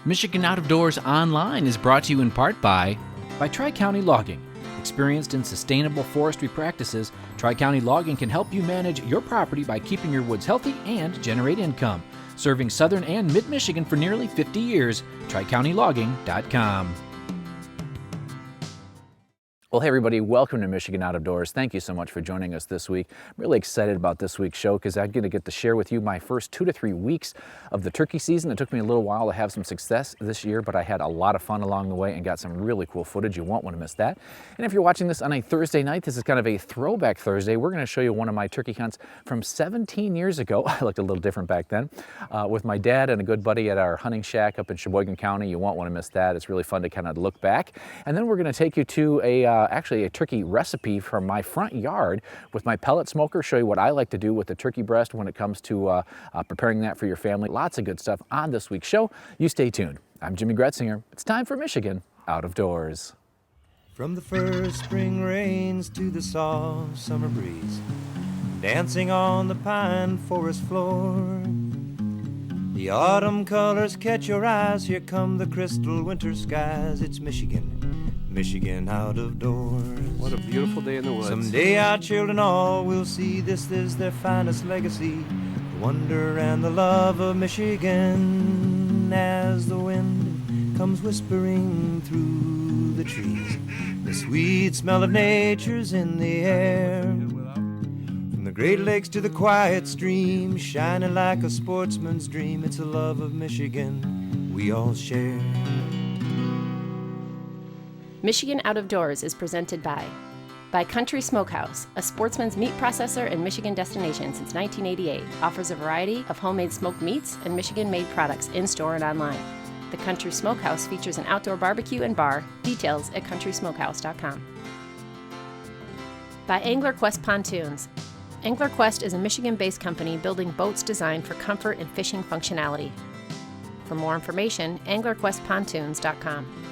Michigan Out of Doors Online is brought to you in part by Tri-County Logging. Experienced in sustainable forestry practices, Tri-County Logging can help you manage your property by keeping your woods healthy and generate income. Serving southern and mid-Michigan for nearly 50 years, TriCountyLogging.com. Well, hey everybody, welcome to Michigan Out of Doors. Thank you so much for joining us this week. I'm really excited about this week's show because I'm going to get to share with you my first 2 to 3 weeks of the turkey season. It took me a little while to have some success this year, but I had a lot of fun along the way and got some really cool footage. You won't want to miss that. And if you're watching this on a Thursday night, this is kind of a throwback Thursday. We're going to show you one of my turkey hunts from 17 years ago. I looked a little different back then, with my dad and a good buddy at our hunting shack up in Sheboygan County. You won't want to miss that. It's really fun to kind of look back. And then we're going to take you to actually a turkey recipe from my front yard with my pellet smoker, show you what I like to do with the turkey breast when it comes to preparing that for your family. Lots of good stuff on this week's show. You stay tuned. I'm Jimmy Gretzinger. It's time for Michigan Out of Doors. From the first spring rains to the soft summer breeze, dancing on the pine forest floor, the autumn colors catch your eyes. Here come the crystal winter skies. It's Michigan out of doors. What a beautiful day in the woods. Someday our children all will see this is their finest legacy, the wonder and the love of Michigan. As the wind comes whispering through the trees, the sweet smell of nature's in the air. From the Great Lakes to the quiet stream, shining like a sportsman's dream, it's a love of Michigan we all share. Michigan Out of Doors is presented by Country Smokehouse, a sportsman's meat processor and Michigan destination since 1988. Offers a variety of homemade smoked meats and Michigan-made products in-store and online. The Country Smokehouse features an outdoor barbecue and bar. Details at countrysmokehouse.com. By Angler Quest Pontoons. Angler Quest is a Michigan-based company building boats designed for comfort and fishing functionality. For more information, anglerquestpontoons.com.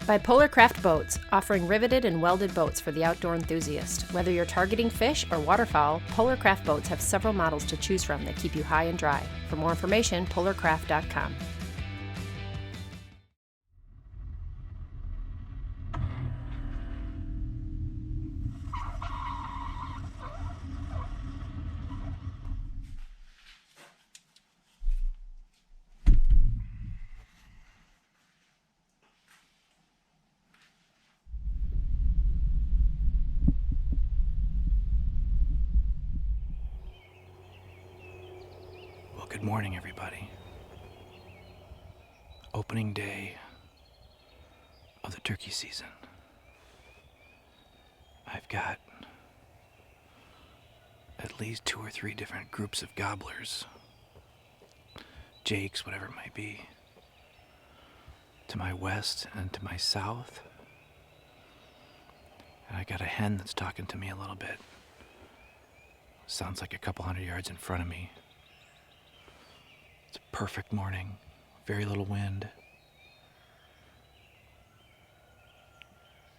By Polar Craft Boats, offering riveted and welded boats for the outdoor enthusiast. Whether you're targeting fish or waterfowl, Polar Craft Boats have several models to choose from that keep you high and dry. For more information, polarcraft.com. Good morning, everybody. Opening day of the turkey season. I've got at least 2 or 3 different groups of gobblers, jakes, whatever it might be, to my west and to my south. And I got a hen that's talking to me a little bit. Sounds like a couple hundred yards in front of me. It's a perfect morning, very little wind,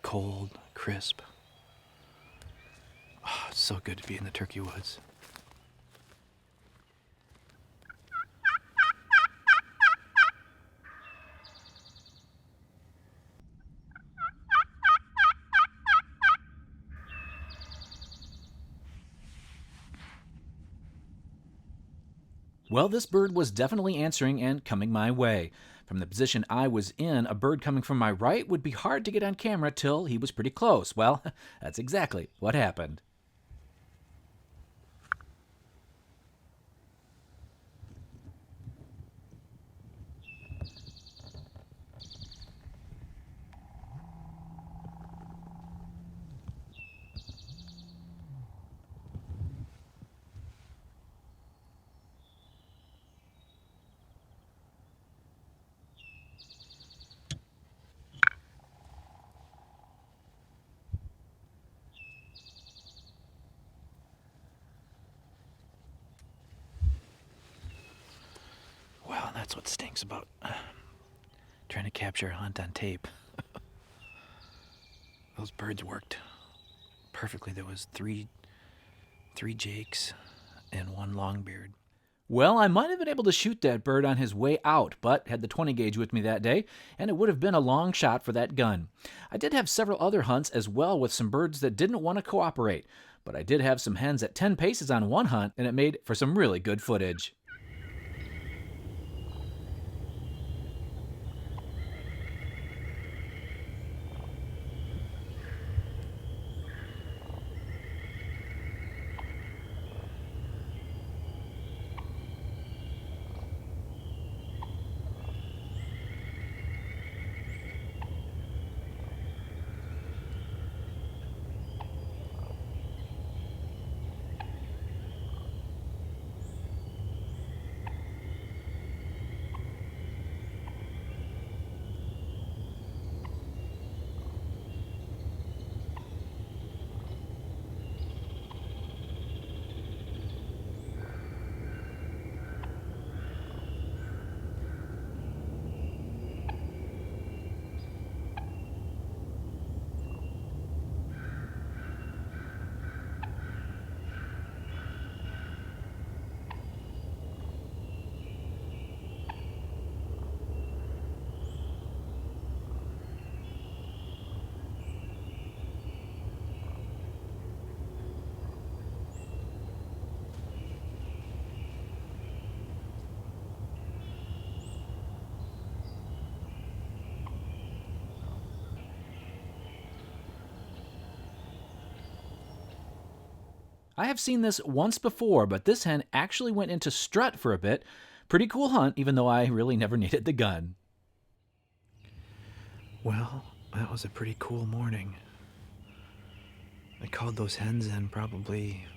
cold, crisp. Oh, it's so good to be in the turkey woods. Well, this bird was definitely answering and coming my way. From the position I was in, a bird coming from my right would be hard to get on camera till he was pretty close. Well, that's exactly what happened. That's what stinks about trying to capture a hunt on tape. Those birds worked perfectly. There was three jakes and one longbeard. Well, I might have been able to shoot that bird on his way out, but had the 20 gauge with me that day, and it would have been a long shot for that gun. I did have several other hunts as well with some birds that didn't want to cooperate, but I did have some hens at 10 paces on one hunt, and it made for some really good footage. I have seen this once before, but this hen actually went into strut for a bit. Pretty cool hunt, even though I really never needed the gun. Well, that was a pretty cool morning. I called those hens in probably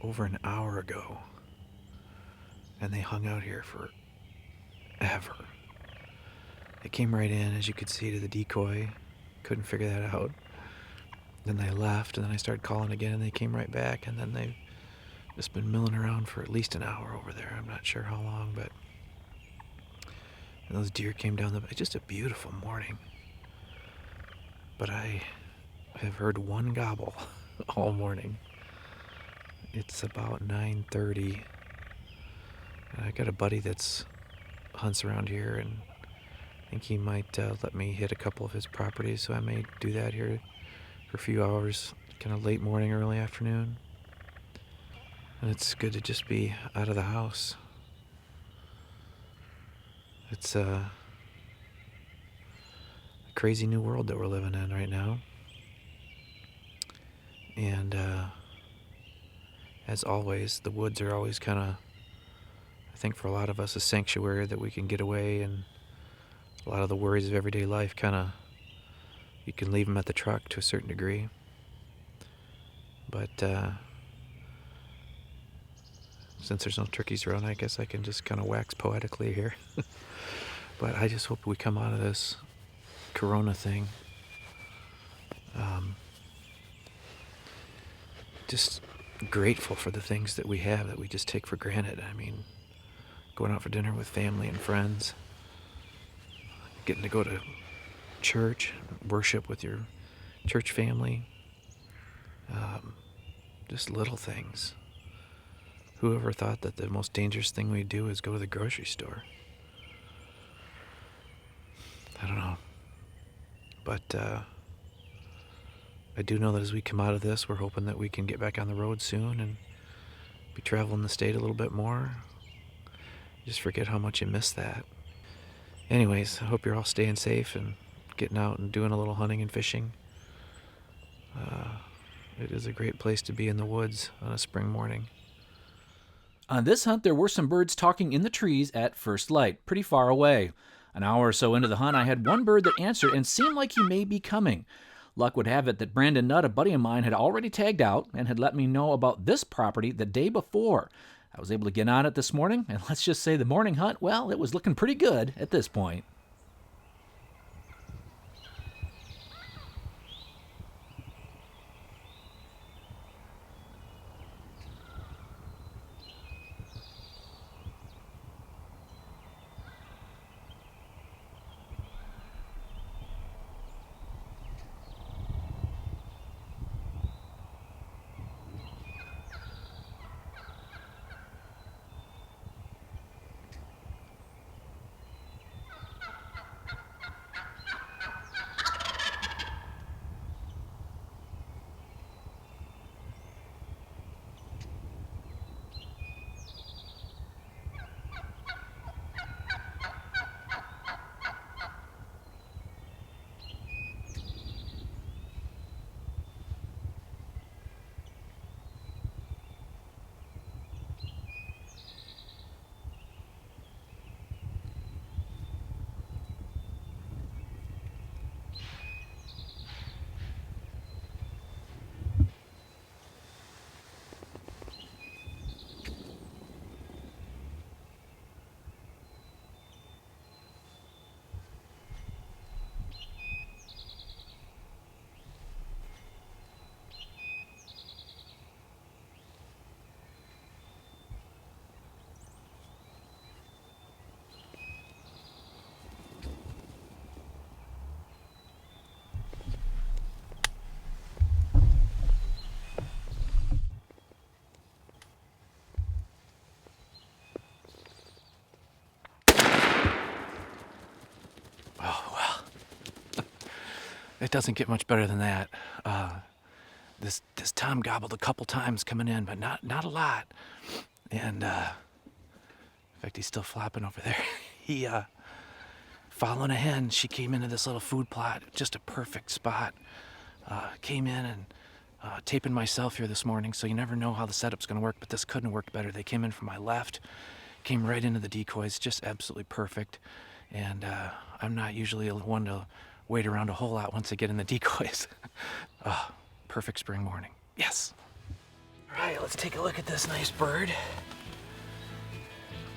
over an hour ago, and they hung out here forever. They came right in, as you could see, to the decoy. Couldn't figure that out. Then they left, and then I started calling again, and they came right back, and then they've just been milling around for at least an hour over there. I'm not sure how long, but and those deer came down it's just a beautiful morning. But I have heard one gobble all morning. It's about 9:30. I got a buddy that's hunts around here, and I think he might let me hit a couple of his properties, so I may do that here for a few hours, kind of late morning, early afternoon. And it's good to just be out of the house. It's a crazy new world that we're living in right now. And as always, the woods are always kind of, I think for a lot of us, a sanctuary that we can get away, and a lot of the worries of everyday life kind of, you can leave them at the truck to a certain degree. But since there's no turkeys around, I guess I can just kind of wax poetically here. But I just hope we come out of this corona thing just grateful for the things that we have that we just take for granted. I mean, going out for dinner with family and friends, getting to go to church, worship with your church family, just little things. Whoever thought that the most dangerous thing we do is go to the grocery store? I don't know. But I do know that as we come out of this, we're hoping that we can get back on the road soon and be traveling the state a little bit more. Just forget how much you miss that. Anyways, I hope you're all staying safe and getting out and doing a little hunting and fishing. It is a great place to be in the woods on a spring morning. On this hunt, there were some birds talking in the trees at first light, pretty far away. An hour or so into the hunt, I had one bird that answered and seemed like he may be coming. Luck would have it that Brandon Nutt, a buddy of mine, had already tagged out and had let me know about this property the day before. I was able to get on it this morning, and let's just say the morning hunt, well, it was looking pretty good at this point. it doesn't get much better than that. This tom gobbled a couple times coming in, but not a lot. And in fact, he's still flopping over there. He following a hen, she came into this little food plot, just a perfect spot. Came in and taping myself here this morning, so you never know how the setup's going to work, but this couldn't have worked better. They came in from my left, came right into the decoys, just absolutely perfect. And I'm not usually one to wait around a whole lot once I get in the decoys. Perfect spring morning. Yes. All right, let's take a look at this nice bird.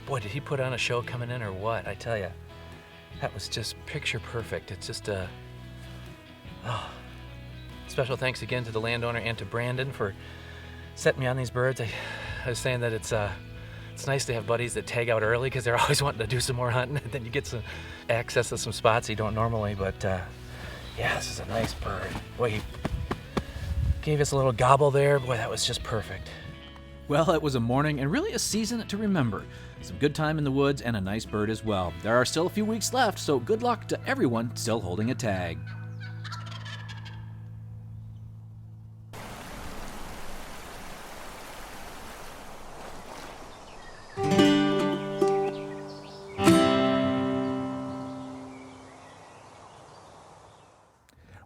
Boy, did he put on a show coming in or what? I tell you, that was just picture perfect. It's just special thanks again to the landowner and to Brandon for setting me on these birds. I was saying that it's nice to have buddies that tag out early because they're always wanting to do some more hunting, and then you get some access to some spots you don't normally. But yeah, this is a nice bird. Boy, he gave us a little gobble there. Boy, that was just perfect. Well, it was a morning and really a season to remember. Some good time in the woods and a nice bird as well. There are still a few weeks left, so good luck to everyone still holding a tag.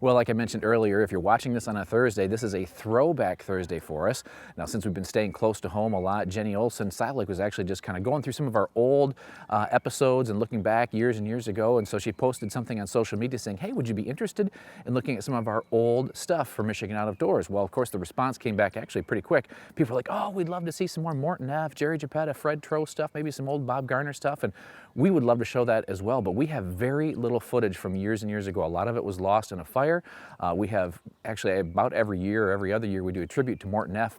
Well, like I mentioned earlier, if you're watching this on a Thursday, this is a throwback Thursday for us. Now, since we've been staying close to home a lot, Jenny Olson Silik was actually just kind of going through some of our old episodes and looking back years and years ago. And so she posted something on social media saying, hey, would you be interested in looking at some of our old stuff for Michigan Out of Doors? Well, of course, the response came back actually pretty quick. People were like, oh, we'd love to see some more Morton F., Jerry Geppetta, Fred Trow stuff, maybe some old Bob Garner stuff. And we would love to show that as well, but we have very little footage from years and years ago. A lot of it was lost in a fire. We have actually about every year or every other year we do a tribute to Morton F.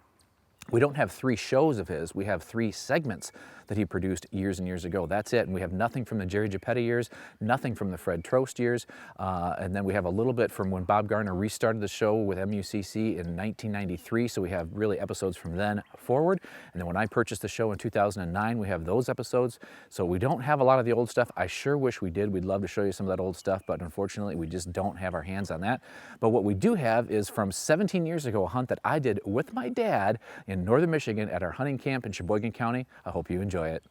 We don't have 3 shows of his, we have 3 segments that he produced years and years ago. That's it, and we have nothing from the Jerry Geppetta years, nothing from the Fred Trost years, and then we have a little bit from when Bob Garner restarted the show with MUCC in 1993, so we have really episodes from then forward. And then when I purchased the show in 2009, we have those episodes. So we don't have a lot of the old stuff. I sure wish we did. We'd love to show you some of that old stuff, but unfortunately we just don't have our hands on that. But what we do have is from 17 years ago, a hunt that I did with my dad in northern Michigan at our hunting camp in Sheboygan County. I hope you enjoy it.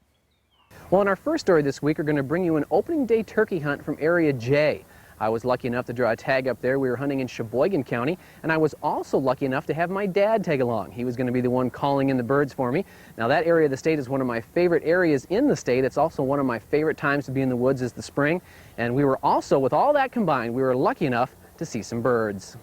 Well, in our first story this week, we're going to bring you an opening day turkey hunt from Area J. I was lucky enough to draw a tag up there. We were hunting in Sheboygan County, and I was also lucky enough to have my dad tag along. He was going to be the one calling in the birds for me. Now, that area of the state is one of my favorite areas in the state. It's also one of my favorite times to be in the woods is the spring. And we were also, with all that combined, we were lucky enough to see some birds.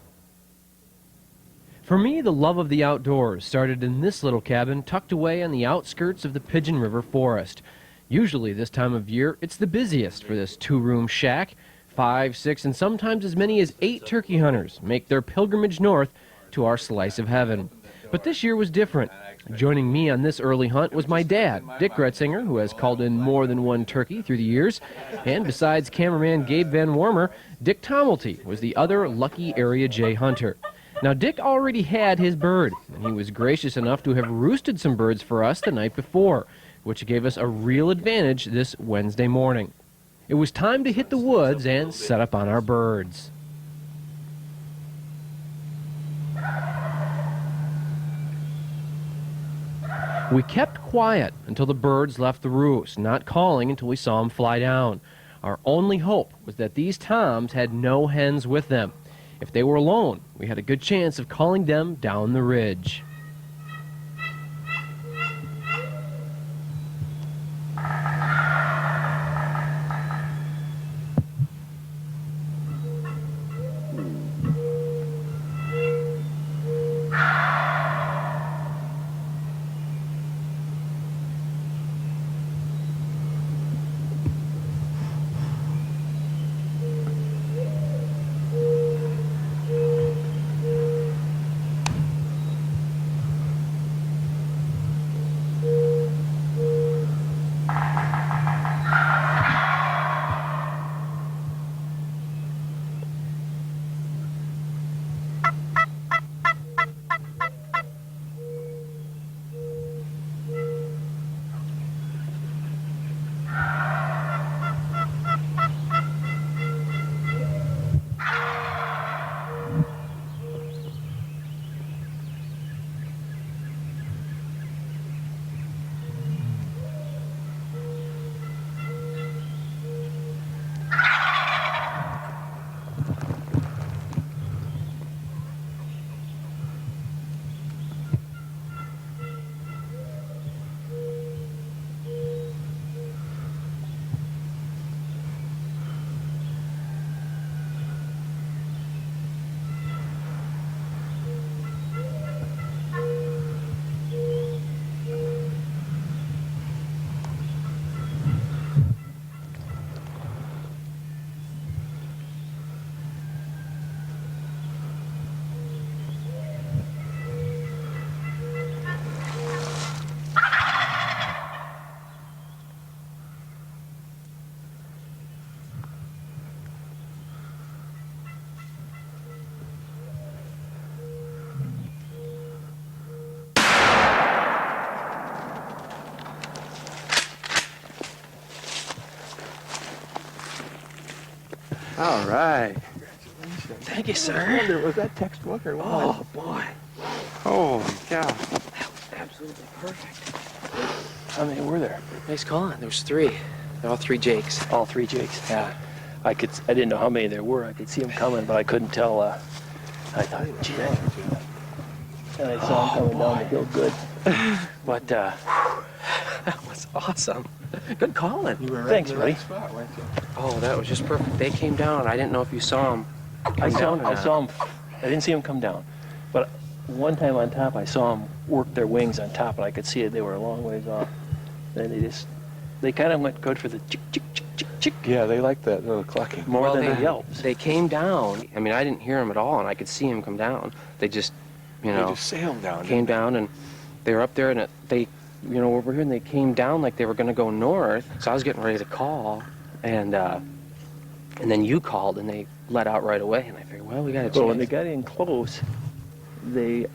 For me, the love of the outdoors started in this little cabin tucked away on the outskirts of the Pigeon River Forest. Usually this time of year, it's the busiest for this 2-room shack. 5, 6, and sometimes as many as 8 turkey hunters make their pilgrimage north to our slice of heaven. But this year was different. Joining me on this early hunt was my dad, Dick Gretzinger, who has called in more than one turkey through the years. And besides cameraman Gabe Van Warmer, Dick Tommelty was the other lucky Area J hunter. Now, Dick already had his bird, and he was gracious enough to have roosted some birds for us the night before, which gave us a real advantage this Wednesday morning. It was time to hit the woods and set up on our birds. We kept quiet until the birds left the roost, not calling until we saw them fly down. Our only hope was that these toms had no hens with them. If they were alone, we had a good chance of calling them down the ridge. All right. Thank you, sir. Was that textbook or what? Oh, boy. Holy cow. Absolutely perfect. How many were there? Nice calling. There was 3. They're all 3 Jakes. All 3 Jakes. Yeah. I didn't know how many there were. I could see them coming, but I couldn't tell. I thought, gee, and I saw them coming down the hill good. But That was awesome. Good calling. thanks, buddy. Oh, that was just perfect. They came down. I didn't know if you saw them. I saw them. I didn't see them come down, but one time on top, I saw them work their wings on top, and I could see it. They were a long ways off. Then they kind of went good for the chick, chick, chick, chick, chick. Yeah, they like that little clucking. More than the yelps. They came down. I mean, I didn't hear them at all, and I could see them come down. They just, They just sailed down. came down, and they were up there, and they, over here, and they came down like they were going to go north. So I was getting ready to call, and then you called, and they let out right away, and I figured, well, we got a chance. But when they got in close,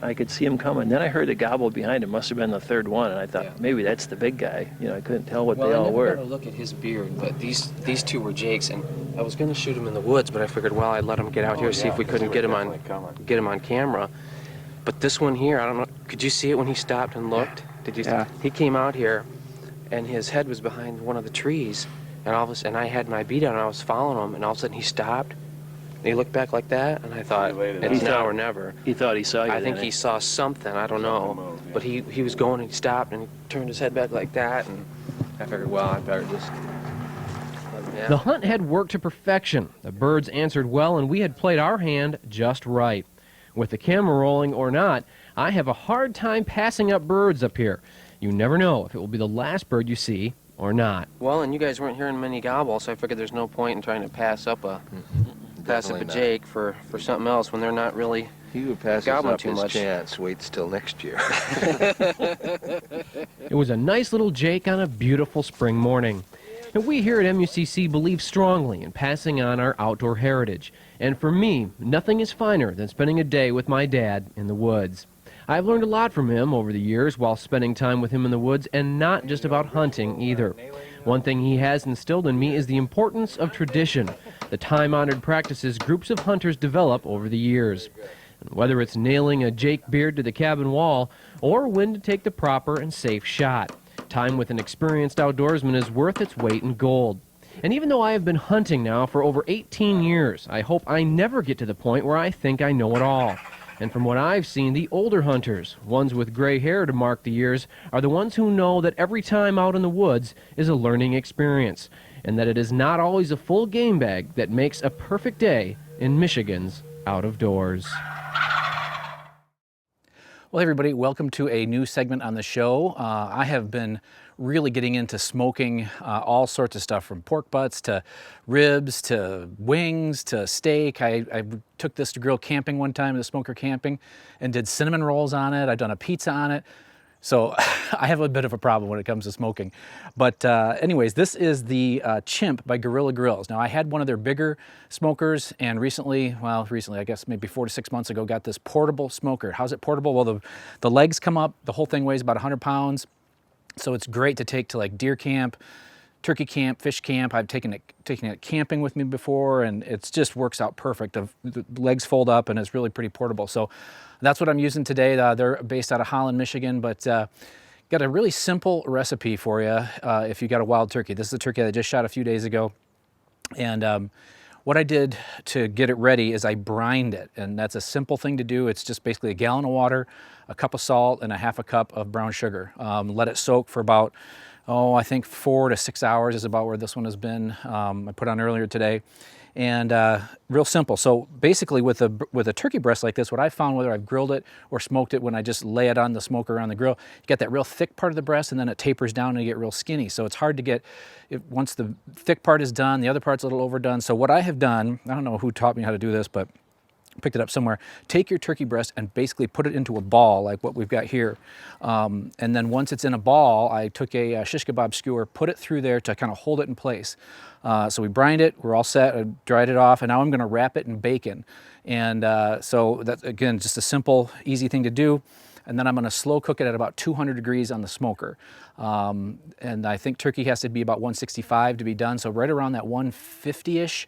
I could see him coming. Then I heard the gobble behind him. Must have been the third one, and I thought maybe that's the big guy. I couldn't tell what they all were. I never got a look at his beard, but these 2 were Jakes, and I was going to shoot him in the woods, but I figured, well, I'd let him get out here, see if we couldn't get him on camera. But this one here, I don't know. Could you see it when he stopped and looked? Did you? Yeah. He came out here, and his head was behind one of the trees, and all of a sudden I had my beat on, and I was following him, and all of a sudden he stopped. And he looked back like that, and I thought, it's now or never. He thought he saw you. I think he saw something, I don't know. But he was going, and he stopped, and he turned his head back like that, and I figured, well, I better just... Yeah. The hunt had worked to perfection. The birds answered well, and we had played our hand just right. With the camera rolling or not, I have a hard time passing up birds up here. You never know if it will be the last bird you see or not. Well, and you guys weren't hearing many gobbles, so I figured there's no point in trying to pass up a Jake for something else when they're not really He who passes gobbling up too his much. chance waits till next year. It was a nice little Jake on a beautiful spring morning. And we here at MUCC believe strongly in passing on our outdoor heritage. And for me, nothing is finer than spending a day with my dad in the woods. I've learned a lot from him over the years while spending time with him in the woods, and not just about hunting either. One thing he has instilled in me is the importance of tradition, the time-honored practices groups of hunters develop over the years. And whether it's nailing a Jake beard to the cabin wall or when to take the proper and safe shot, time with an experienced outdoorsman is worth its weight in gold. And even though I have been hunting now for over 18 years, I hope I never get to the point where I think I know it all. And from what I've seen, the older hunters, ones with gray hair to mark the years, are the ones who know that every time out in the woods is a learning experience, and that it is not always a full game bag that makes a perfect day in Michigan's out of doors. Well, hey everybody, welcome to a new segment on the show. I have been really getting into smoking all sorts of stuff, from pork butts to ribs to wings to steak. I took this to grill camping one time, the smoker camping, and did cinnamon rolls on it. I've done a pizza on it. So I have a bit of a problem when it comes to smoking. But anyways, this is the Chimp by Gorilla Grills. Now, I had one of their bigger smokers, and recently, I guess maybe 4 to 6 months ago, got this portable smoker. How's it portable? Well, the legs come up. The whole thing weighs about 100 pounds. So it's great to take to like deer camp, turkey camp, fish camp. I've taken it camping with me before, and it just works out perfect. The legs fold up, and it's really pretty portable. So that's what I'm using today. They're based out of Holland, Michigan, but got a really simple recipe for you if you got a wild turkey. This is a turkey that I just shot a few days ago, and what I did to get it ready is I brined it, and that's a simple thing to do. It's just basically a gallon of water, a cup of salt, and a half a cup of brown sugar. Let it soak for about, I think 4 to 6 hours is about where this one has been. I put on earlier today, and real simple. So basically with a turkey breast like this, what I found, whether I've grilled it or smoked it, when I just lay it on the smoker on the grill, you get that real thick part of the breast, and then it tapers down and you get real skinny. So it's hard to get, once the thick part is done, the other part's a little overdone. So what I have done, I don't know who taught me how to do this, but picked it up somewhere. Take your turkey breast and basically put it into a ball like what we've got here. And then once it's in a ball, I took a shish kebab skewer, put it through there to kind of hold it in place. So we brined it, we're all set, I dried it off, and now I'm gonna wrap it in bacon. And so that's, again, just a simple, easy thing to do. and then I'm going to slow cook it at about 200 degrees on the smoker. And I think turkey has to be about 165 to be done, so right around that 150-ish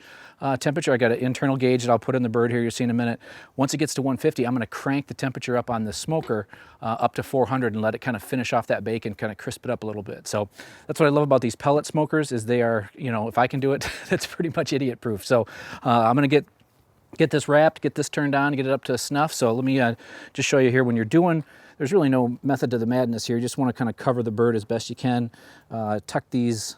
temperature. I got an internal gauge that I'll put in the bird here, you'll see in a minute. Once it gets to 150, I'm going to crank the temperature up on the smoker up to 400 and let it kind of finish off that bacon, kind of crisp it up a little bit. So that's what I love about these pellet smokers, is they are, you know, if I can do it, that's pretty much idiot proof. So I'm going to get this wrapped, get this turned on, get it up to snuff. So let me just show you here when you're doing, there's really no method to the madness here. You just want to kind of cover the bird as best you can, tuck these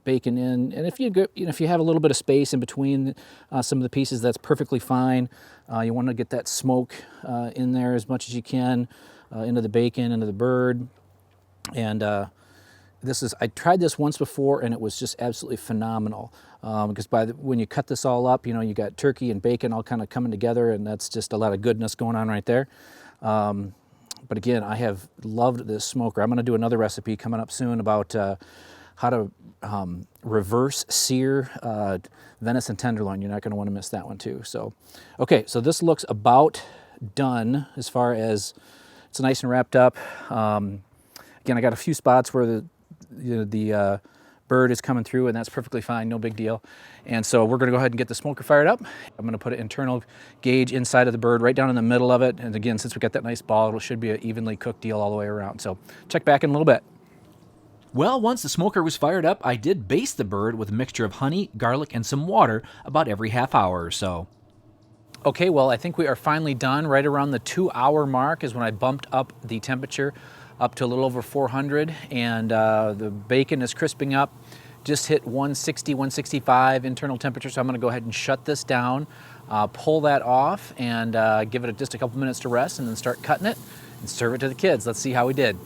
bacon in, and if you go, you know, if you have a little bit of space in between some of the pieces, that's perfectly fine. You want to get that smoke in there as much as you can, into the bacon, into the bird. And I tried this once before and it was just absolutely phenomenal, because when you cut this all up, you know, you got turkey and bacon all kind of coming together, and that's just a lot of goodness going on right there. But again, I have loved this smoker. I'm going to do another recipe coming up soon about how to reverse sear venison tenderloin. You're not going to want to miss that one too. So, okay, so this looks about done as far as it's nice and wrapped up. Again, I got a few spots where the bird is coming through, and that's perfectly fine, no big deal. And so we're going to go ahead and get the smoker fired up. I'm going to put an internal gauge inside of the bird right down in the middle of it. And again, since we got that nice ball, it should be an evenly cooked deal all the way around. So check back in a little bit. Well, once the smoker was fired up, I did baste the bird with a mixture of honey, garlic, and some water about every half hour or so. Okay, well, I think we are finally done. Right around the 2-hour mark is when I bumped up the temperature up to a little over 400, and the bacon is crisping up. Just hit 160, 165 internal temperature, so I'm going to go ahead and shut this down, pull that off, and give it just a couple minutes to rest, and then start cutting it and serve it to the kids. Let's see how we did.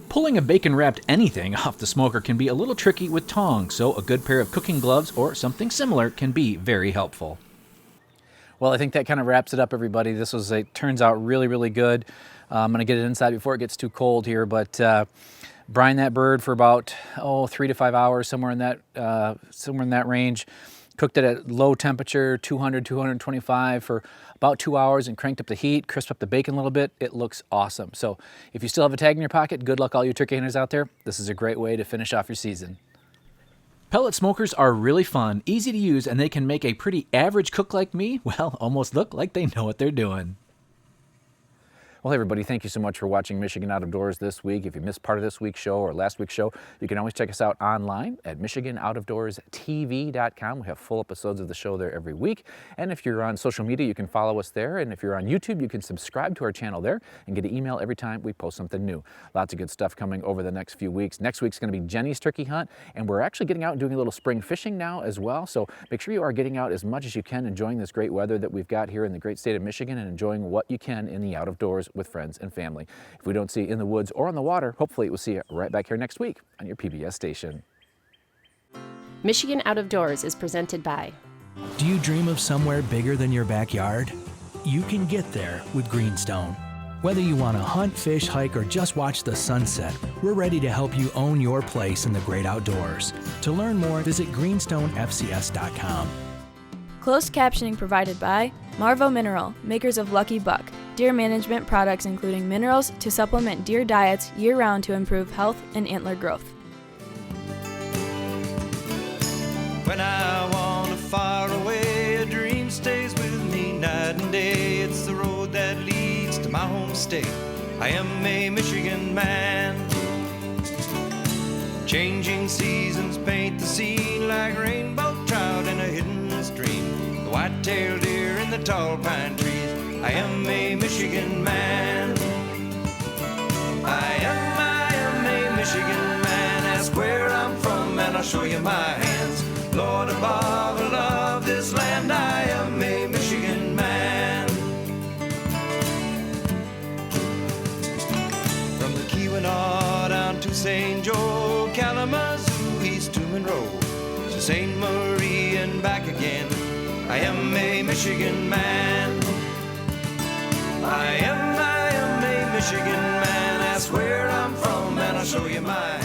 Pulling a bacon-wrapped anything off the smoker can be a little tricky with tongs, so a good pair of cooking gloves or something similar can be very helpful. Well, I think that kind of wraps it up, everybody. This turns out really, really good. I'm going to get it inside before it gets too cold here, but brine that bird for about 3 to 5 hours, somewhere in that range. Cooked it at low temperature, 200, 225 for about 2 hours, and cranked up the heat, crisped up the bacon a little bit. It looks awesome. So if you still have a tag in your pocket, good luck all you turkey hunters out there. This is a great way to finish off your season. Pellet smokers are really fun, easy to use, and they can make a pretty average cook like me, well, almost look like they know what they're doing. Well, hey everybody, thank you so much for watching Michigan Out of Doors this week. If you missed part of this week's show or last week's show, you can always check us out online at michiganoutofdoorstv.com. We have full episodes of the show there every week. And if you're on social media, you can follow us there. And if you're on YouTube, you can subscribe to our channel there and get an email every time we post something new. Lots of good stuff coming over the next few weeks. Next week's going to be Jenny's turkey hunt, and we're actually getting out and doing a little spring fishing now as well. So make sure you are getting out as much as you can, enjoying this great weather that we've got here in the great state of Michigan, and enjoying what you can in the out of doors with friends and family. If we don't see you in the woods or on the water, hopefully we'll see you right back here next week on your PBS station. Michigan Out of Doors is presented by. Do you dream of somewhere bigger than your backyard? You can get there with Greenstone. Whether you want to hunt, fish, hike, or just watch the sunset, we're ready to help you own your place in the great outdoors. To learn more, visit greenstonefcs.com. Closed captioning provided by Marvo Mineral, makers of Lucky Buck, deer management products including minerals to supplement deer diets year-round to improve health and antler growth. When I wander far away, a dream stays with me night and day. It's the road that leads to my home state. I am a Michigan man. Changing seasons paint the scene like rainbow trout in a hidden stream. The white-tailed deer in the tall pine trees. I am a Michigan man. I am a Michigan man. Ask where I'm from and I'll show you my hands. Lord above, I love this land. I am a Michigan man. From the Keweenaw down to St. Joe, Kalamazoo, East to Monroe, to St. Marie and back again. I am a Michigan man. I am a Michigan man. Ask where I'm from and I'll show you my